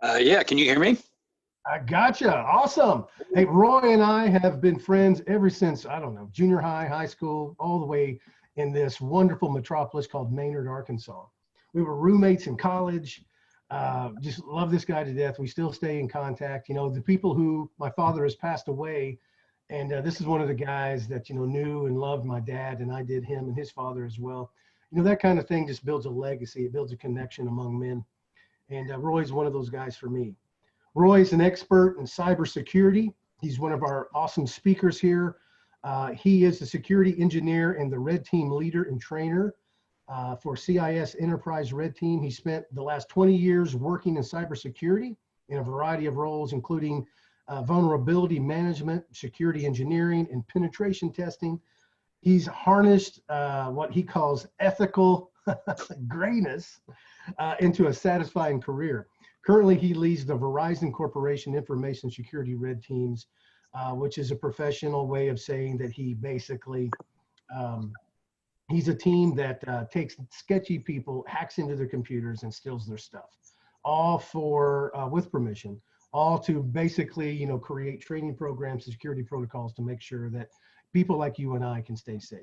Yeah, can you hear me? I gotcha. Awesome. Hey, Roy and I have been friends ever since, I don't know, junior high, high school, all the way in this wonderful metropolis called Maynard, Arkansas. We were roommates in college. Just love this guy to death. We still stay in contact. You know, the people who my father has passed away, and this is one of the guys that, you know, knew and loved my dad, and I did him and his father as well. You know, that kind of thing just builds a legacy. It builds a connection among men. And Roy's one of those guys for me. Roy's an expert in cybersecurity. He's one of our awesome speakers here. He is the security engineer and the red team leader and trainer for CIS Enterprise Red Team. He spent the last 20 years working in cybersecurity in a variety of roles, including vulnerability management, security engineering, and penetration testing. He's harnessed what he calls ethical grayness into a satisfying career. Currently, he leads the Verizon Corporation Information Security Red Teams, which is a professional way of saying that he basically, he's a team that takes sketchy people, hacks into their computers and steals their stuff, all for, with permission, all to basically, you know, create training programs and security protocols to make sure that people like you and I can stay safe.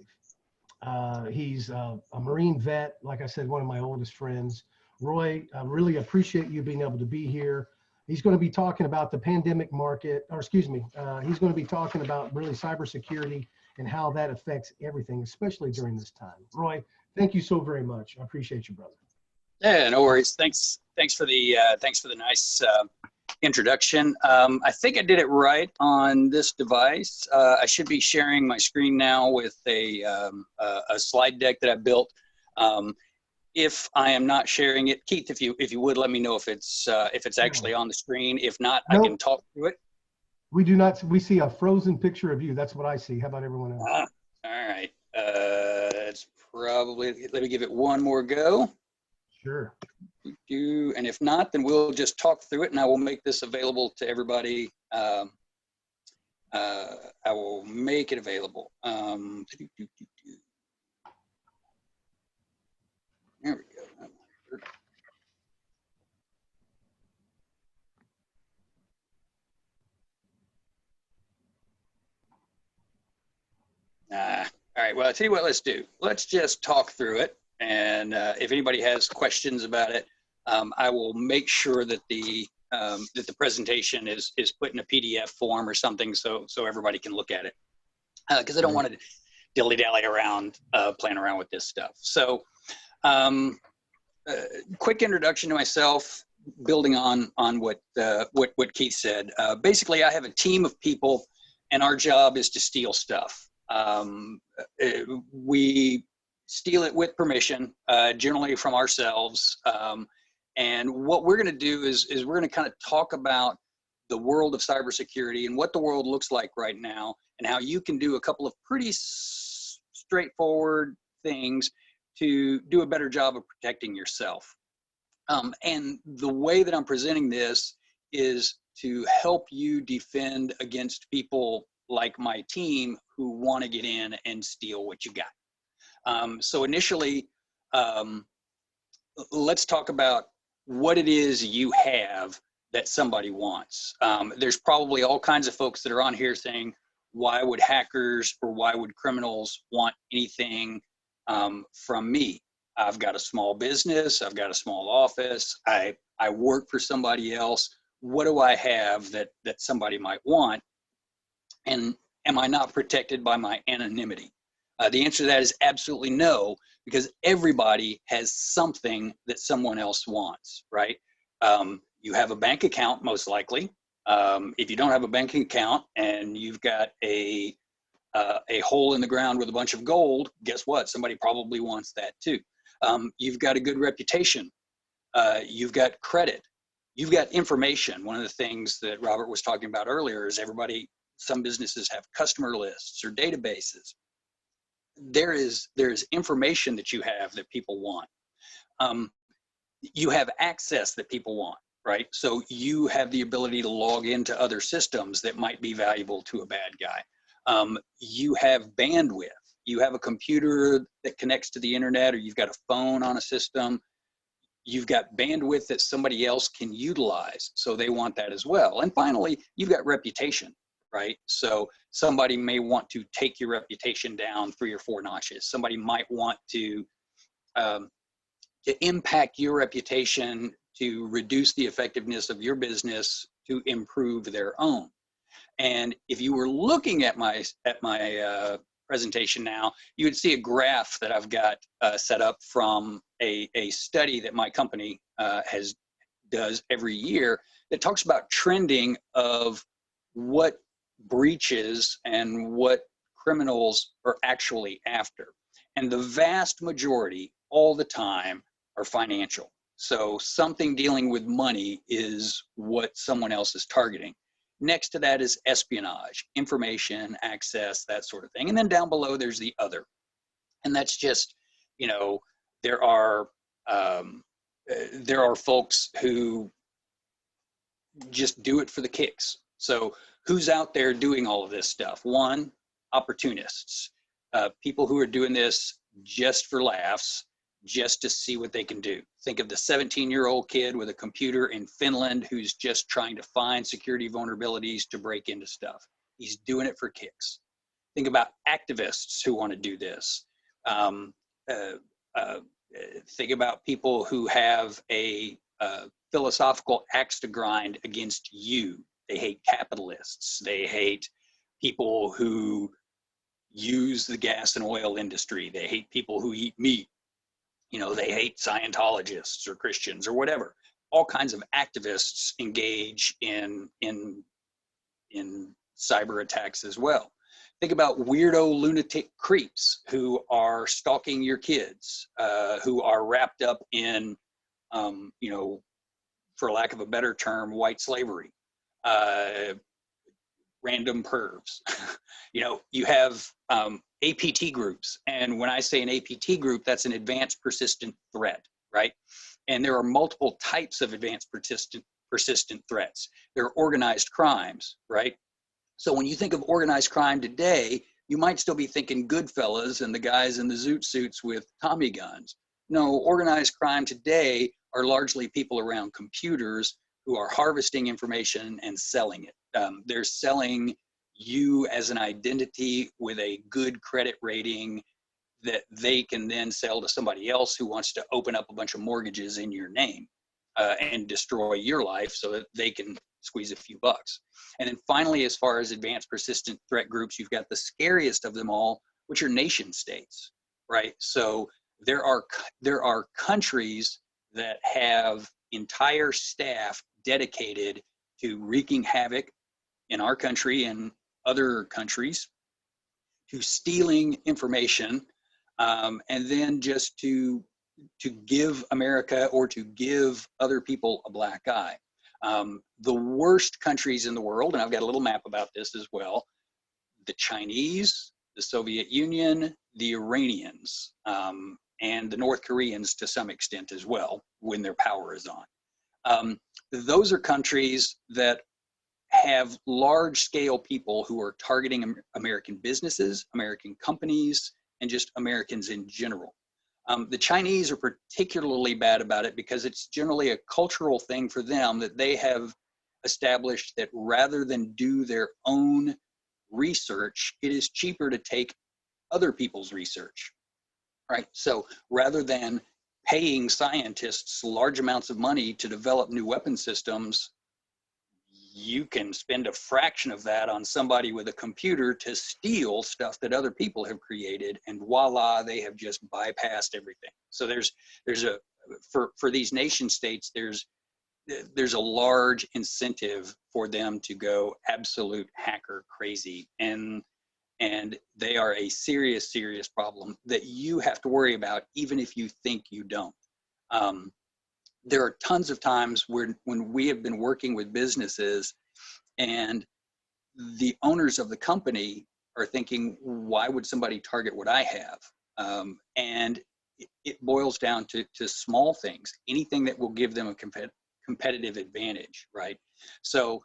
He's a Marine vet, like I said, one of my oldest friends. Roy, I really appreciate you being able to be here. He's going to be talking about the pandemic market, or excuse me, he's going to be talking about really cybersecurity and how that affects everything, especially during this time. Roy, thank you so very much. I appreciate you, brother. Yeah, no worries. Thanks for the nice introduction. I think I did it right on this device. I should be sharing my screen now with a slide deck that I built. If I am not sharing it, Keith, if you would let me know if it's actually on the screen. If not, nope. I can talk through it. We do not. We see a frozen picture of you. That's what I see. How about everyone else? All right. It's probably. Let me give it one more go. Sure. And if not, then we'll just talk through it, and I will make this available to everybody. I will make it available. There we go. All right, well, I'll tell you what, let's do. Let's just talk through it. And if anybody has questions about it, I will make sure that the presentation is put in a PDF form or something so everybody can look at it. Because I don't want to dilly-dally around, playing around with this stuff. So quick introduction to myself, building on what Keith said. Basically, I have a team of people, and our job is to steal stuff. We steal it with permission, generally from ourselves. And what we're going to do is we're going to kind of talk about the world of cybersecurity and what the world looks like right now, and how you can do a couple of pretty straightforward things to do a better job of protecting yourself. And the way that I'm presenting this is to help you defend against people like my team who want to get in and steal what you got. So initially, let's talk about what it is you have that somebody wants. There's probably all kinds of folks that are on here saying, why would hackers or why would criminals want anything from me? I've got a small business, I've got a small office, I work for somebody else. What do I have that somebody might want? And am I not protected by my anonymity? The answer to that is absolutely no, because everybody has something that someone else wants, right? You have a bank account, most likely. If you don't have a banking account and you've got a hole in the ground with a bunch of gold, guess what? Somebody probably wants that too. You've got a good reputation. You've got credit. You've got information. One of the things that Robert was talking about earlier is some businesses have customer lists or databases. There is information that you have that people want. You have access that people want, right? So you have the ability to log into other systems that might be valuable to a bad guy. You have bandwidth. You have a computer that connects to the internet, or you've got a phone on a system. You've got bandwidth that somebody else can utilize, so they want that as well. And finally, you've got reputation, right? So somebody may want to take your reputation down 3 or 4 notches. Somebody might want to impact your reputation to reduce the effectiveness of your business to improve their own. And if you were looking at my presentation now, you would see a graph that I've got set up from a study that my company does every year that talks about trending of what breaches and what criminals are actually after. And the vast majority, all the time, are financial. So something dealing with money is what someone else is targeting. Next to that is espionage, information, access, that sort of thing. And then down below, there's the other. And that's just, you know, there are folks who just do it for the kicks. So who's out there doing all of this stuff? One, opportunists, people who are doing this just for laughs, just to see what they can do. Think of the 17-year-old kid with a computer in Finland who's just trying to find security vulnerabilities to break into stuff. He's doing it for kicks. Think about activists who want to do this. Think about people who have a philosophical axe to grind against you. They hate capitalists. They hate people who use the gas and oil industry. They hate people who eat meat. You know, they hate Scientologists or Christians or whatever. All kinds of activists engage in cyber attacks as well. Think about weirdo lunatic creeps who are stalking your kids, who are wrapped up in, you know, for lack of a better term, white slavery, random pervs. You know, you have APT groups. And when I say an APT group, that's an advanced persistent threat, right? And there are multiple types of advanced persistent threats. There are organized crimes, right? So when you think of organized crime today, you might still be thinking Goodfellas and the guys in the zoot suits with Tommy guns. No, organized crime today are largely people around computers who are harvesting information and selling it. They're selling you as an identity with a good credit rating that they can then sell to somebody else who wants to open up a bunch of mortgages in your name and destroy your life so that they can squeeze a few bucks. And then finally, as far as advanced persistent threat groups, you've got the scariest of them all, which are nation states, right? So there are countries that have entire staff dedicated to wreaking havoc in our country and other countries, to stealing information, and then just to give America or to give other people a black eye. The worst countries in the world, and I've got a little map about this as well, the Chinese, the Soviet Union, the Iranians, and the North Koreans to some extent as well, when their power is on. Those are countries that have large-scale people who are targeting American businesses, American companies, and just Americans in general. The Chinese are particularly bad about it because it's generally a cultural thing for them that they have established that rather than do their own research, it is cheaper to take other people's research, right? So rather than paying scientists large amounts of money to develop new weapon systems, you can spend a fraction of that on somebody with a computer to steal stuff that other people have created, and voila, they have just bypassed everything. So there's a, for these nation states, there's a large incentive for them to go absolute hacker crazy, and they are a serious problem that you have to worry about even if you think you don't. There are tons of times when we have been working with businesses and the owners of the company are thinking, why would somebody target what I have? And it boils down to small things, anything that will give them a competitive advantage, right? So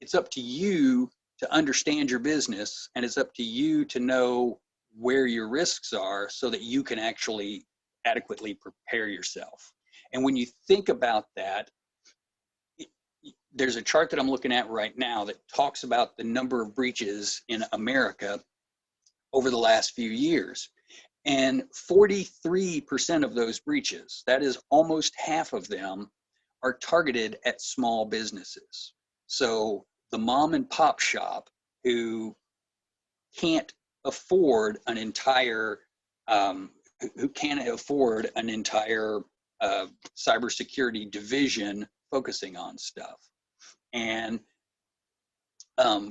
it's up to you to understand your business, and it's up to you to know where your risks are so that you can actually adequately prepare yourself. And when you think about that, there's a chart that I'm looking at right now that talks about the number of breaches in America over the last few years. And 43% of those breaches, that is almost half of them, are targeted at small businesses. So the mom and pop shop who can't afford an entire cybersecurity division focusing on stuff, and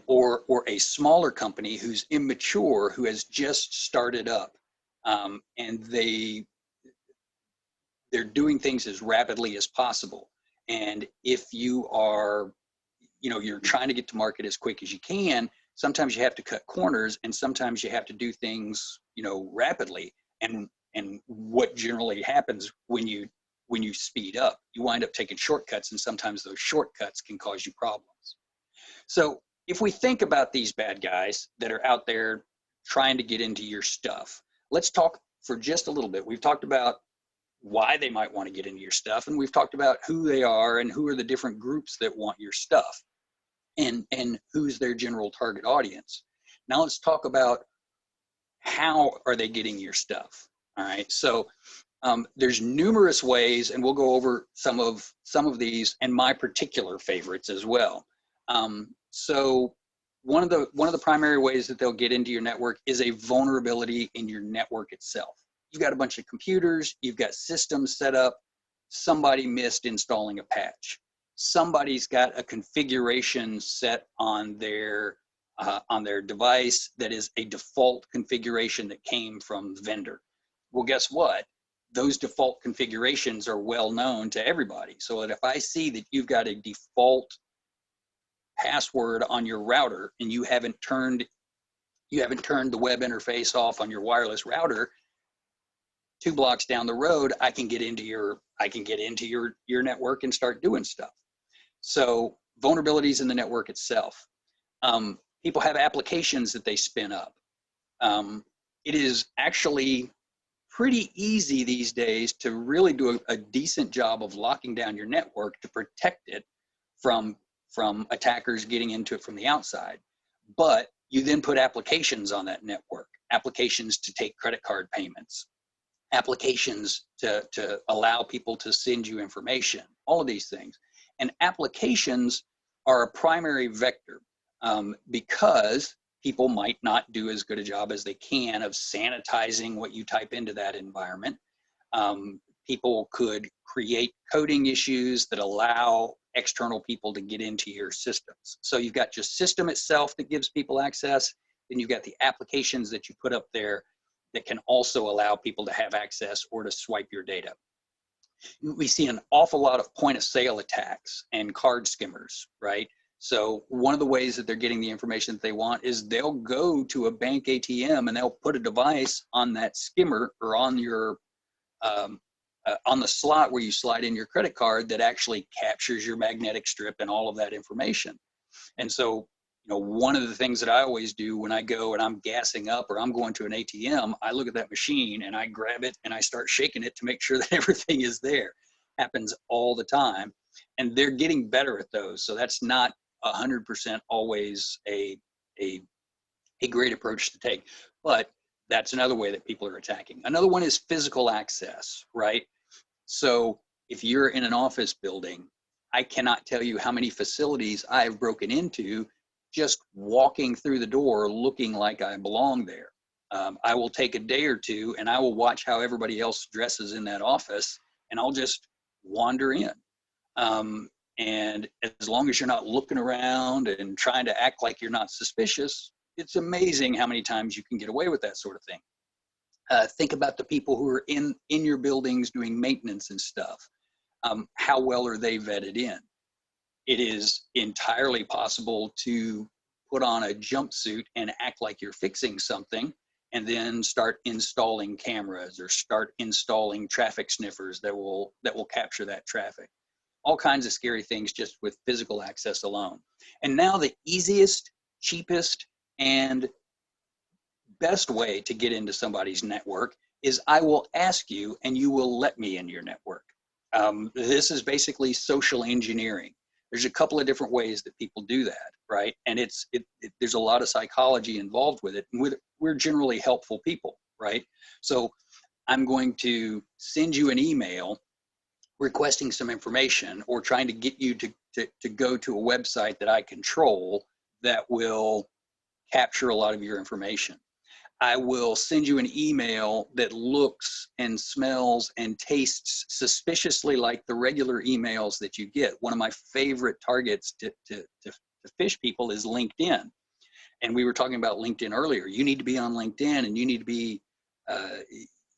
or a smaller company who's immature, who has just started up, and they're doing things as rapidly as possible. And if you are, you're trying to get to market as quick as you can, sometimes you have to cut corners, and sometimes you have to do things, rapidly. And what generally happens when you speed up, you wind up taking shortcuts, and sometimes those shortcuts can cause you problems. So if we think about these bad guys that are out there trying to get into your stuff, let's talk for just a little bit. We've talked about why they might want to get into your stuff, and we've talked about who they are and who are the different groups that want your stuff, and who's their general target audience. Now let's talk about how are they getting your stuff. All right, so there's numerous ways, and we'll go over some of these and my particular favorites as well. So one of the primary ways that they'll get into your network is a vulnerability in your network itself. You've got a bunch of computers, you've got systems set up, somebody missed installing a patch. Somebody's got a configuration set on their device that is a default configuration that came from the vendor. Well, guess what? Those default configurations are well known to everybody. So that if I see that you've got a default password on your router and you haven't turned the web interface off on your wireless router, 2 blocks down the road, I can get into your network and start doing stuff. So vulnerabilities in the network itself. People have applications that they spin up. It is actually pretty easy these days to really do a decent job of locking down your network to protect it from attackers getting into it from the outside. But you then put applications on that network, applications to take credit card payments, applications to allow people to send you information, all of these things. And applications are a primary vector because people might not do as good a job as they can of sanitizing what you type into that environment. People could create coding issues that allow external people to get into your systems. So you've got your system itself that gives people access, then you've got the applications that you put up there that can also allow people to have access or to swipe your data. We see an awful lot of point of sale attacks and card skimmers, right? So one of the ways that they're getting the information that they want is they'll go to a bank ATM and they'll put a device on that skimmer or on your on the slot where you slide in your credit card that actually captures your magnetic strip and all of that information. And so, one of the things that I always do when I go and I'm gassing up or I'm going to an ATM, I look at that machine and I grab it and I start shaking it to make sure that everything is there. Happens all the time. And they're getting better at those. So that's not 100% always a great approach to take. But that's another way that people are attacking. Another one is physical access, right? So if you're in an office building, I cannot tell you how many facilities I've broken into just walking through the door looking like I belong there. I will take a day or two and I will watch how everybody else dresses in that office and I'll just wander in. And as long as you're not looking around and trying to act like you're not suspicious, it's amazing how many times you can get away with that sort of thing. Think about the people who are in your buildings doing maintenance and stuff. How well are they vetted in? It is entirely possible to put on a jumpsuit and act like you're fixing something and then start installing cameras or start installing traffic sniffers that will capture that traffic. All kinds of scary things just with physical access alone. And now the easiest, cheapest, and best way to get into somebody's network is I will ask you and you will let me in your network. This is basically social engineering. There's a couple of different ways that people do that, right? And there's a lot of psychology involved with it. And we're generally helpful people, right? So I'm going to send you an email requesting some information or trying to get you to go to a website that I control that will capture a lot of your information. I will send you an email that looks and smells and tastes suspiciously like the regular emails that you get. One of my favorite targets to phish people is LinkedIn. And we were talking about LinkedIn earlier. You need to be on LinkedIn, and you need to be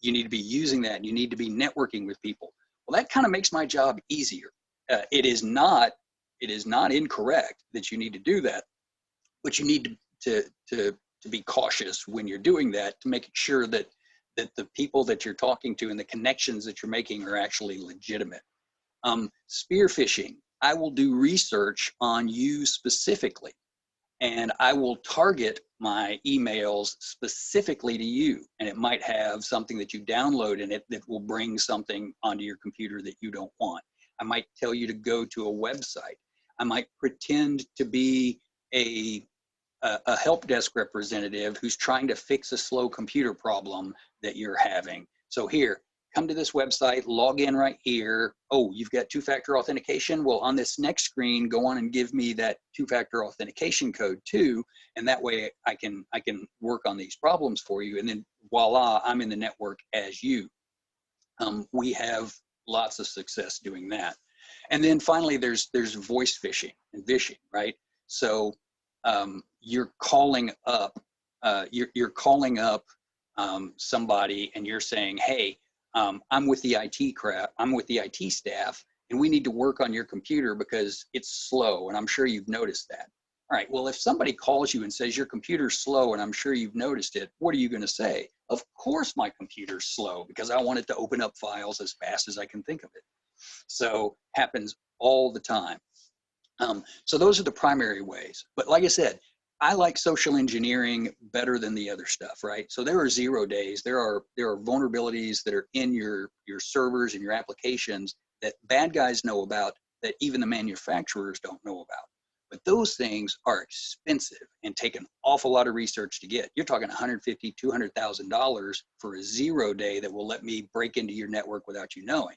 using that, and you need to be networking with people. Well, that kind of makes my job easier. It is not incorrect that you need to do that, but you need to be cautious when you're doing that, to make sure that the people that you're talking to and the connections that you're making are actually legitimate. Spear phishing, I will do research on you specifically, and I will target my emails specifically to you. And it might have something that you download in it that will bring something onto your computer that you don't want. I might tell you to go to a website. I might pretend to be a help desk representative who's trying to fix a slow computer problem that you're having. So here, come to this website, log in right here. Oh, you've got two-factor authentication? Well, on this next screen, go on and give me that two-factor authentication code too, and that way I can work on these problems for you, and then voila, I'm in the network as you. We have lots of success doing that. And then finally, there's voice phishing and vishing, right? So you're calling up somebody, and you're saying, hey, I'm with the IT staff, and we need to work on your computer because it's slow, and I'm sure you've noticed that. All right, well, if somebody calls you and says your computer's slow and I'm sure you've noticed it, what are you going to say? Of course my computer's slow because I want it to open up files as fast as I can think of it. So happens all the time. So those are the primary ways. But like I said, I like social engineering better than the other stuff, right? So there are 0 days. There are vulnerabilities that are in your servers and your applications that bad guys know about that even the manufacturers don't know about. But those things are expensive and take an awful lot of research to get. You're talking $150,000, $200,000 for a 0 day that will let me break into your network without you knowing.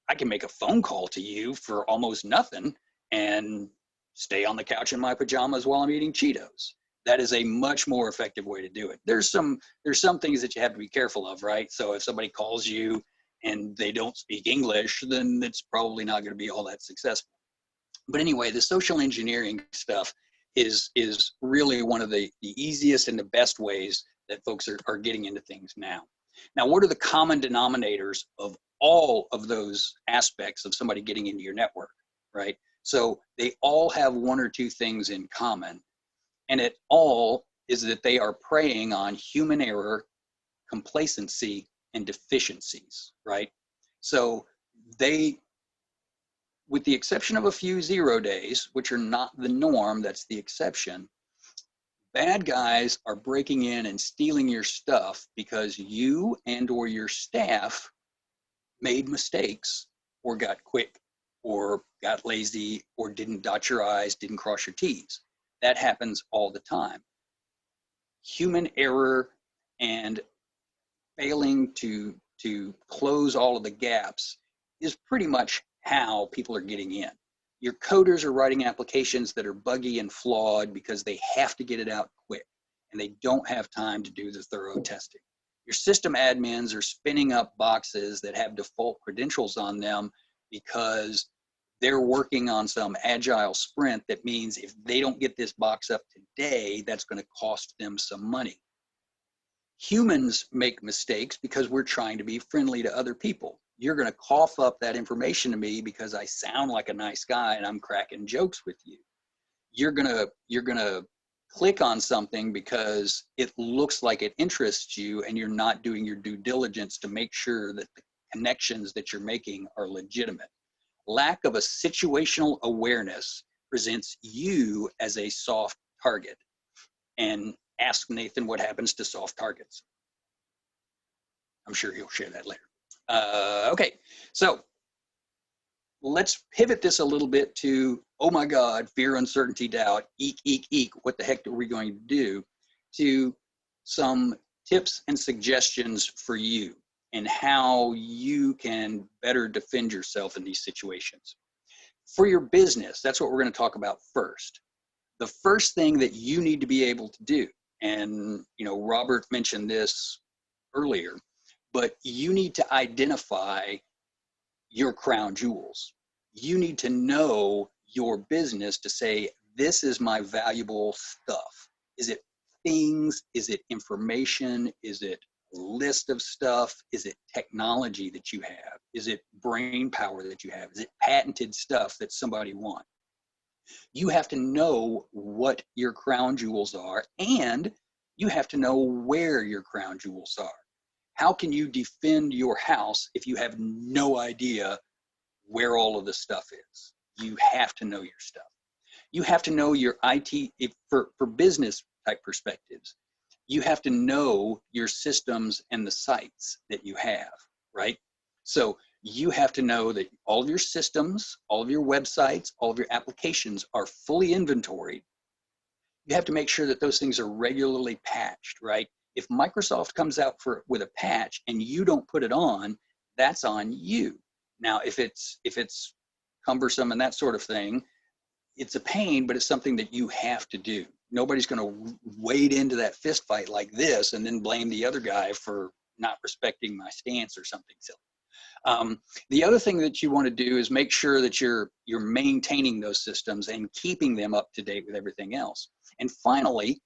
I can make a phone call to you for almost nothing and stay on the couch in my pajamas while I'm eating Cheetos. That is a much more effective way to do it. There's some things that you have to be careful of, right? So if somebody calls you and they don't speak English, then it's probably not going to be all that successful. But anyway, the social engineering stuff is really one of the easiest and the best ways that folks are getting into things now. Now, what are the common denominators of all of those aspects of somebody getting into your network, right? So they all have one or two things in common, and it all is that they are preying on human error, complacency, and deficiencies, right? So they, with the exception of a few 0 days, which are not the norm, that's the exception, bad guys are breaking in and stealing your stuff because you and or your staff made mistakes or got quick or got lazy or didn't dot your I's, didn't cross your T's. That happens all the time. Human error and failing to close all of the gaps is pretty much how people are getting in. Your coders are writing applications that are buggy and flawed because they have to get it out quick and they don't have time to do the thorough testing. Your system admins are spinning up boxes that have default credentials on them because they're working on some agile sprint that means if they don't get this box up today, that's going to cost them some money. Humans make mistakes because we're trying to be friendly to other people. You're going to cough up that information to me because I sound like a nice guy and I'm cracking jokes with you. You're going to click on something because it looks like it interests you and you're not doing your due diligence to make sure that the connections that you're making are legitimate. Lack of a situational awareness presents you as a soft target. And ask Nathan what happens to soft targets. I'm sure he'll share that later. Okay, so let's pivot this a little bit to, oh my God, fear, uncertainty, doubt, eek, eek, eek, what the heck are we going to do? To some tips and suggestions for you and how you can better defend yourself in these situations. For your business, that's what we're going to talk about first. The first thing that you need to be able to do, and Robert mentioned this earlier, but you need to identify your crown jewels. You need to know your business to say, this is my valuable stuff. Is it things? Is it information? Is it a list of stuff? Is it technology that you have? Is it brain power that you have? Is it patented stuff that somebody wants? You have to know what your crown jewels are, and you have to know where your crown jewels are. How can you defend your house if you have no idea where all of the stuff is? You have to know your stuff. You have to know your IT, for business type perspectives, you have to know your systems and the sites that you have, right? So you have to know that all of your systems, all of your websites, all of your applications are fully inventoried. You have to make sure that those things are regularly patched, right? If Microsoft comes out with a patch and you don't put it on, that's on you. Now, if it's cumbersome and that sort of thing, it's a pain, but it's something that you have to do. Nobody's going to wade into that fist fight like this and then blame the other guy for not respecting my stance or something silly. The other thing that you want to do is make sure that you're maintaining those systems and keeping them up to date with everything else. And finally,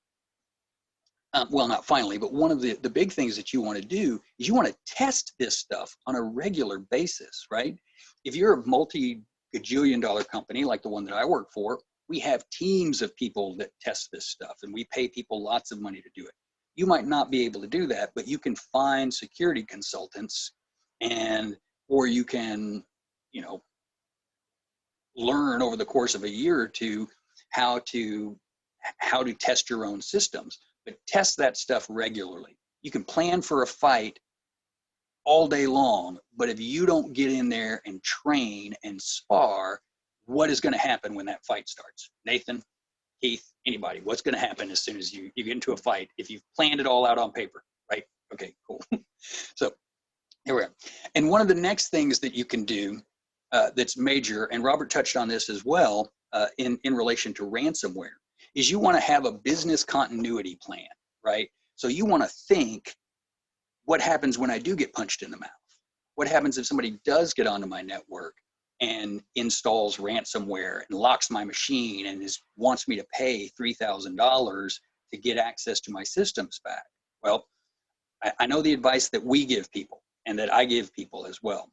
well, not finally, but one of the big things that you want to do is you want to test this stuff on a regular basis, right? If you're a multi-gajillion-dollar company like the one that I work for, we have teams of people that test this stuff, and we pay people lots of money to do it. You might not be able to do that, but you can find security consultants, or you can, learn over the course of a year or two how to test your own systems. But test that stuff regularly. You can plan for a fight all day long, but if you don't get in there and train and spar, what is going to happen when that fight starts? Nathan, Keith, anybody, what's going to happen as soon as you get into a fight if you've planned it all out on paper, right? Okay, cool. So here we are. And one of the next things that you can do that's major, and Robert touched on this as well in relation to ransomware, is you want to have a business continuity plan, right? So you want to think, what happens when I do get punched in the mouth? What happens if somebody does get onto my network and installs ransomware and locks my machine and wants me to pay $3,000 to get access to my systems back? Well, I know the advice that we give people and that I give people as well.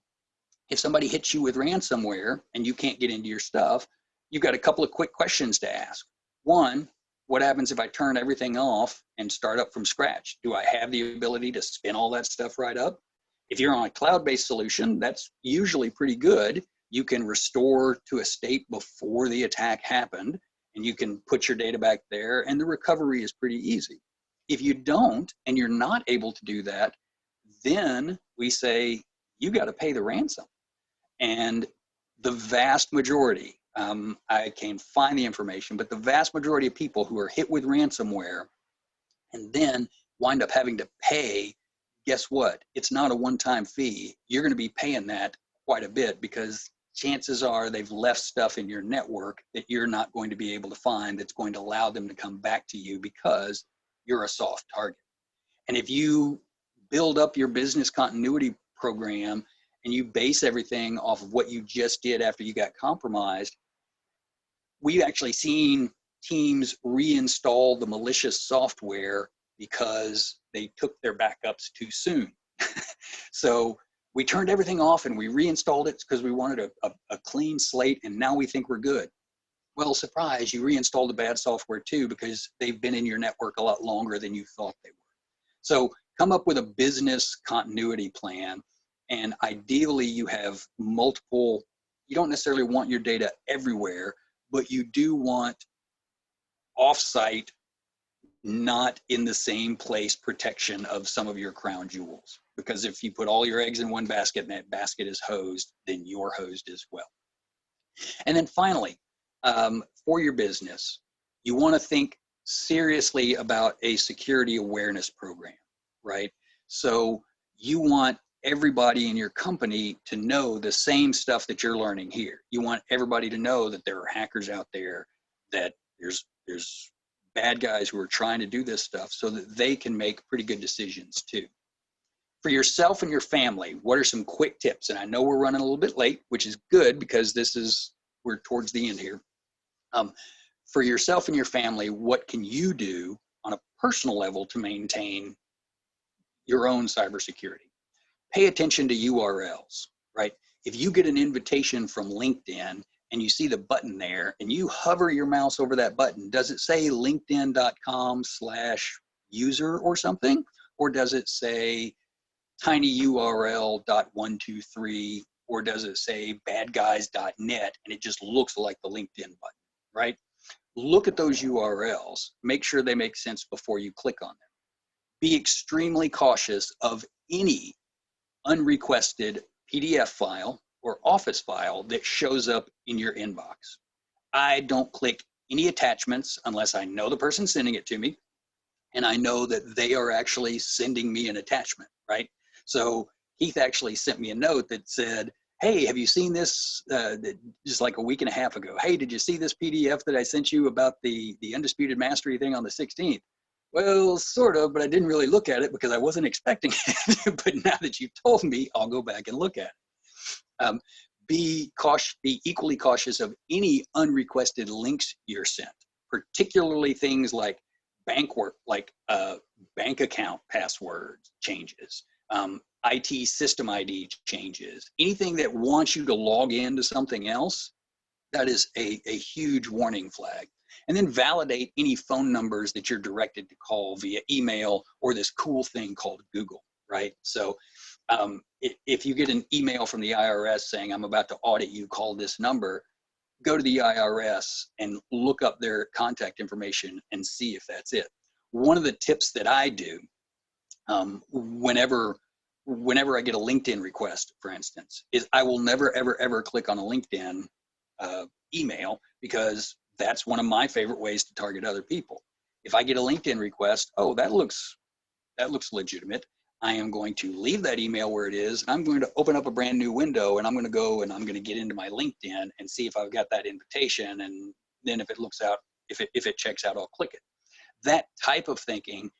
If somebody hits you with ransomware and you can't get into your stuff, you've got a couple of quick questions to ask. One, what happens if I turn everything off and start up from scratch? Do I have the ability to spin all that stuff right up? If you're on a cloud-based solution, that's usually pretty good. You can restore to a state before the attack happened, and you can put your data back there, and the recovery is pretty easy. If you don't, and you're not able to do that, then we say, you got to pay the ransom. And the vast majority, I can't find the information, but the vast majority of people who are hit with ransomware and then wind up having to pay, guess what? It's not a one-time fee. You're going to be paying that quite a bit because chances are they've left stuff in your network that you're not going to be able to find that's going to allow them to come back to you because you're a soft target. And if you build up your business continuity program and you base everything off of what you just did after you got compromised, we've actually seen teams reinstall the malicious software because they took their backups too soon. So we turned everything off and we reinstalled it because we wanted a clean slate, and now we think we're good. Well, surprise, you reinstalled the bad software too because they've been in your network a lot longer than you thought they were. So come up with a business continuity plan, and ideally you have multiple. You don't necessarily want your data everywhere, but you do want offsite, not in the same place protection of some of your crown jewels. because if you put all your eggs in one basket and that basket is hosed, then you're hosed as well. And then finally, for your business, you want to think seriously about a security awareness program, right? So you want everybody in your company to know the same stuff that you're learning here. You want everybody to know that there are hackers out there, that there's bad guys who are trying to do this stuff, so that they can make pretty good decisions too. For yourself and your family, what are some quick tips? And I know we're running a little bit late, which is good because we're towards the end here. For yourself and your family, what can you do on a personal level to maintain your own cybersecurity? Pay attention to URLs, right? If you get an invitation from LinkedIn and you see the button there and you hover your mouse over that button, does it say linkedin.com/user or something? Or does it say tinyurl.123, or does it say badguys.net and it just looks like the LinkedIn button, right? Look at those URLs, make sure they make sense before you click on them. Be extremely cautious of any unrequested PDF file or Office file that shows up in your inbox. I don't click any attachments unless I know the person sending it to me and I know that they are actually sending me an attachment, right? So Keith actually sent me a note that said, hey, have you seen this, just like a week and a half ago? Hey, did you see this PDF that I sent you about the Undisputed Mastery thing on the 16th? Well, sort of, but I didn't really look at it because I wasn't expecting it. But now that you've told me, I'll go back and look at it. Be equally cautious of any unrequested links you're sent, particularly things like bank account password changes, IT system ID changes, anything that wants you to log into something else. That is a huge warning flag. And then validate any phone numbers that you're directed to call via email or this cool thing called Google, right? So if you get an email from the IRS saying, I'm about to audit you, call this number, go to the IRS and look up their contact information and see if that's it. One of the tips that I do whenever I get a LinkedIn request, for instance, is I will never, ever, ever click on a LinkedIn email, because that's one of my favorite ways to target other people. If I get a LinkedIn request, oh, that looks legitimate, I am going to leave that email where it is, and I'm going to open up a brand new window, and I'm going to go and I'm going to get into my LinkedIn and see if I've got that invitation, and then if it looks out, if it checks out, I'll click it. That type of thinking,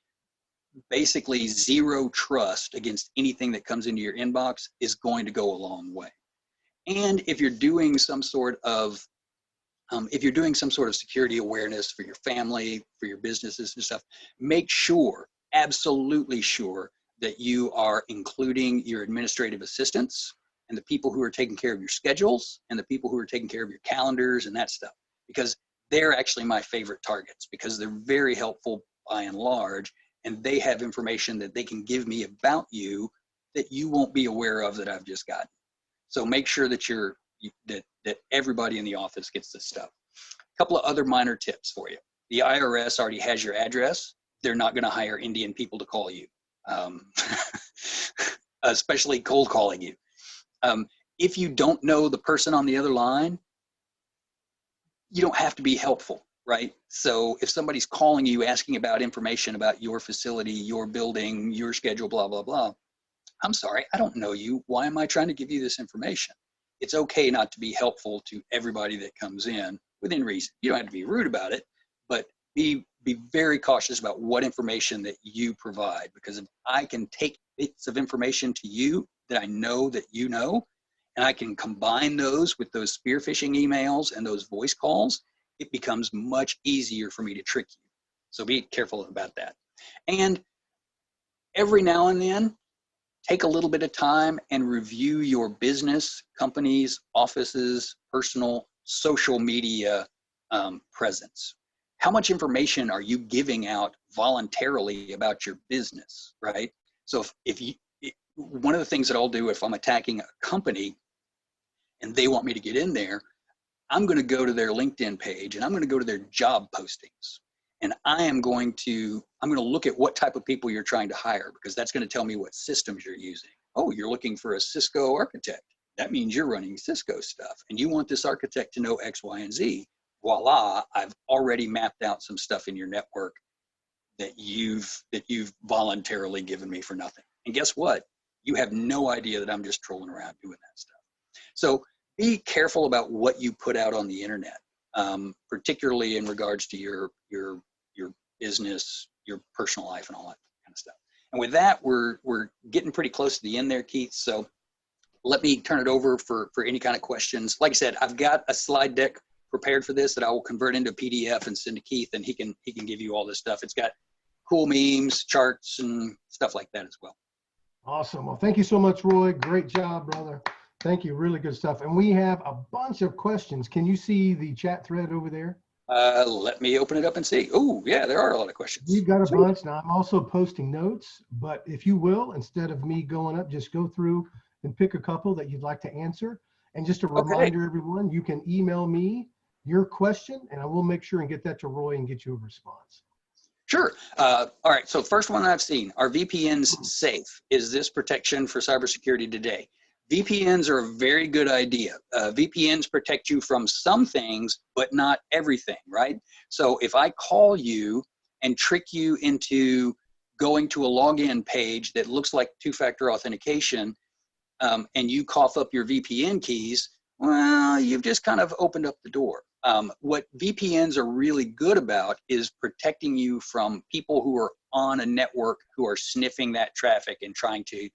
basically zero trust against anything that comes into your inbox, is going to go a long way. And if you're doing some sort of security awareness for your family, for your businesses and stuff, make sure, absolutely sure, that you are including your administrative assistants and the people who are taking care of your schedules and the people who are taking care of your calendars and that stuff, because they're actually my favorite targets, because they're very helpful by and large, and they have information that they can give me about you that you won't be aware of that I've just gotten. So make sure that that everybody in the office gets this stuff. A couple of other minor tips for you. The IRS already has your address. They're not going to hire Indian people to call you, especially cold calling you. If you don't know the person on the other line, you don't have to be helpful, right? So if somebody's calling you asking about information about your facility, your building, your schedule, blah, blah, blah, I'm sorry, I don't know you. Why am I trying to give you this information? It's okay not to be helpful to everybody that comes in within reason. You don't have to be rude about it, but be very cautious about what information that you provide, because if I can take bits of information to you that I know that you know, and I can combine those with those spear phishing emails and those voice calls, it becomes much easier for me to trick you. So be careful about that. And every now and then, take a little bit of time and review your business, companies, offices, personal, social media presence. How much information are you giving out voluntarily about your business, right? So one of the things that I'll do if I'm attacking a company and they want me to get in there, I'm going to go to their LinkedIn page and I'm going to go to their job postings. and I'm going to look at what type of people you're trying to hire, because that's going to tell me what systems you're using. Oh, you're looking for a Cisco architect. That means you're running Cisco stuff, and you want this architect to know X, Y, and Z. Voila, I've already mapped out some stuff in your network that you've voluntarily given me for nothing. And guess what? You have no idea that I'm just trolling around doing that stuff. So be careful about what you put out on the internet, particularly in regards to your business, your personal life, and all that kind of stuff. And with that, we're getting pretty close to the end there, Keith. So let me turn it over for any kind of questions. Like I said, I've got a slide deck prepared for this that I will convert into PDF and send to Keith, and he can give you all this stuff. It's got cool memes, charts, and stuff like that as well. Awesome. Well, thank you so much, Roy. Great job, brother. Thank you. Really good stuff. And we have a bunch of questions. Can you see the chat thread over there? Let me open it up and see. Oh, yeah, there are a lot of questions. We've got a bunch. Now, I'm also posting notes, but if you will, instead of me going up, just go through and pick a couple that you'd like to answer. And just a reminder, everyone, you can email me your question, and I will make sure and get that to Roy and get you a response. Sure. All right. So first one I've seen, are VPNs safe? Is this protection for cybersecurity today? VPNs are a very good idea. VPNs protect you from some things, but not everything, right? So if I call you and trick you into going to a login page that looks like two-factor authentication, and you cough up your VPN keys, well, you've just kind of opened up the door. What VPNs are really good about is protecting you from people who are on a network who are sniffing that traffic and trying to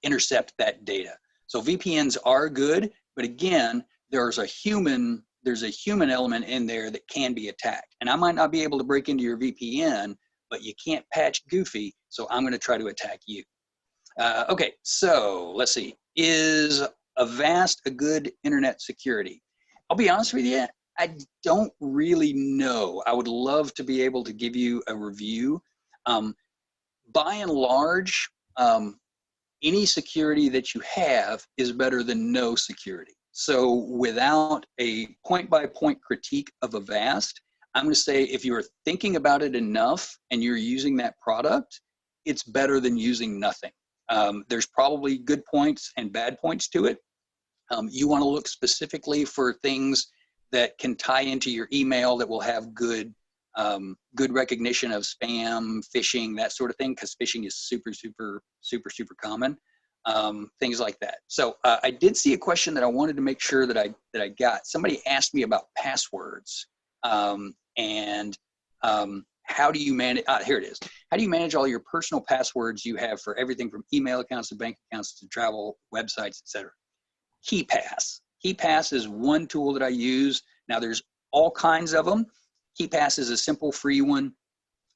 intercept that data. So VPNs are good, but again, there's a human element in there that can be attacked. And I might not be able to break into your VPN, but you can't patch Goofy, so I'm going to try to attack you. Okay, so let's see. Is Avast a good internet security? I'll be honest with you, I don't really know. I would love to be able to give you a review. By and large, any security that you have is better than no security. So without a point-by-point critique of Avast, I'm going to say if you're thinking about it enough and you're using that product, it's better than using nothing. There's probably good points and bad points to it. You want to look specifically for things that can tie into your email that will have good recognition of spam, phishing, that sort of thing, because phishing is super common. Things like that. So I did see a question that I wanted to make sure that I got. Somebody asked me about passwords and how do you manage, here it is. How do you manage all your personal passwords you have for everything from email accounts to bank accounts to travel websites, etc.? KeyPass. KeyPass is one tool that I use. Now there's all kinds of them. KeyPass is a simple free one,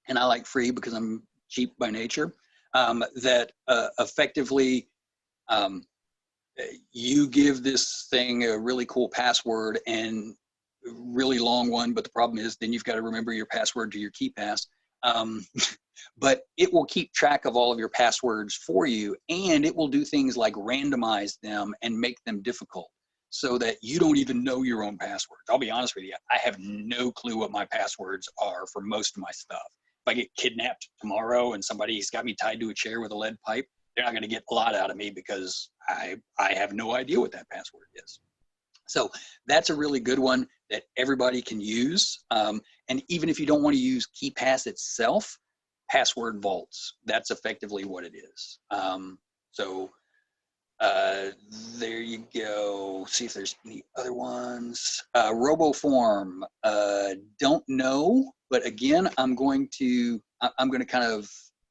and I like free because I'm cheap by nature, that effectively you give this thing a really cool password and really long one, but the problem is then you've got to remember your password to your KeyPass. But it will keep track of all of your passwords for you, and it will do things like randomize them and make them difficult so that you don't even know your own passwords. I'll be honest with you, I have no clue what my passwords are for most of my stuff. If I get kidnapped tomorrow and somebody's got me tied to a chair with a lead pipe, they're not going to get a lot out of me because I have no idea what that password is. So that's a really good one that everybody can use. And even if you don't want to use KeyPass itself, password vaults, that's effectively what it is. There you go. See if there's any other ones. RoboForm, don't know, but again, I'm going to kind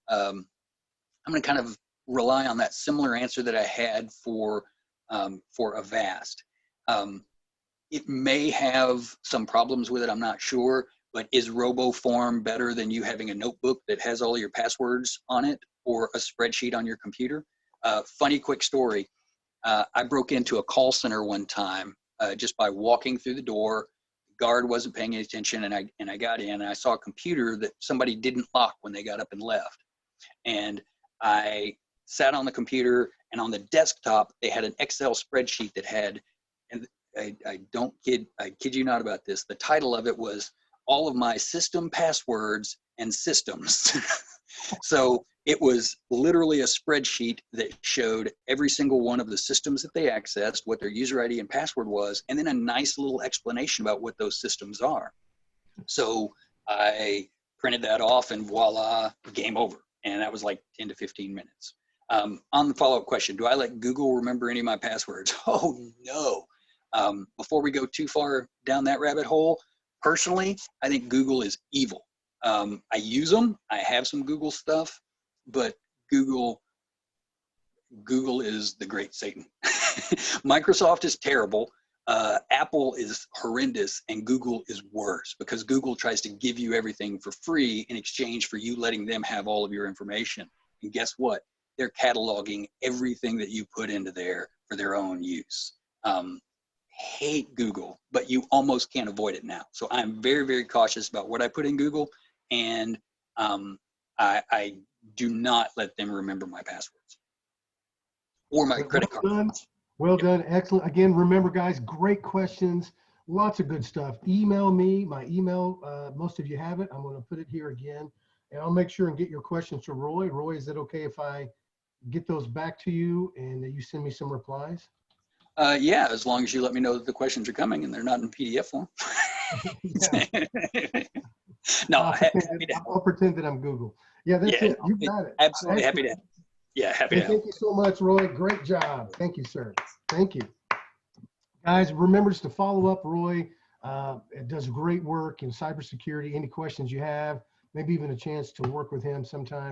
of rely on that similar answer that I had for Avast. It may have some problems with it, I'm not sure, but is RoboForm better than you having a notebook that has all your passwords on it or a spreadsheet on your computer? Funny quick story. I broke into a call center one time just by walking through the door. The guard wasn't paying any attention, and I got in, and I saw a computer that somebody didn't lock when they got up and left. And I sat on the computer, and on the desktop, they had an Excel spreadsheet that had, and I don't kid, I kid you not about this. The title of it was All of My System Passwords and Systems. So it was literally a spreadsheet that showed every single one of the systems that they accessed, what their user ID and password was, and then a nice little explanation about what those systems are. So I printed that off and voila, game over. And that was like 10 to 15 minutes. On the follow-up question, do I let Google remember any of my passwords? Oh, no. Before we go too far down that rabbit hole, personally, I think Google is evil. I use them. I have some Google stuff, but Google is the great Satan. Microsoft is terrible. Apple is horrendous, and Google is worse because Google tries to give you everything for free in exchange for you letting them have all of your information. And guess what? They're cataloging everything that you put into there for their own use. Hate Google, but you almost can't avoid it now. So I'm very, very cautious about what I put in Google, and I do not let them remember my passwords or my credit card. Well done. Excellent. Again, remember, guys, great questions. Lots of good stuff. Email me. My email, most of you have it. I'm going to put it here again. And I'll make sure and get your questions to Roy. Roy, is it okay if I get those back to you and that you send me some replies? Yeah, as long as you let me know that the questions are coming and they're not in PDF form. No, I'll pretend that I'm Google. Yeah, that's it. You got it. Absolutely happy to. Yeah, happy to help. Thank you so much, Roy. Great job. Thank you, sir. Thank you. Guys, remember just to follow up Roy. It does great work in cybersecurity. Any questions you have, maybe even a chance to work with him sometime.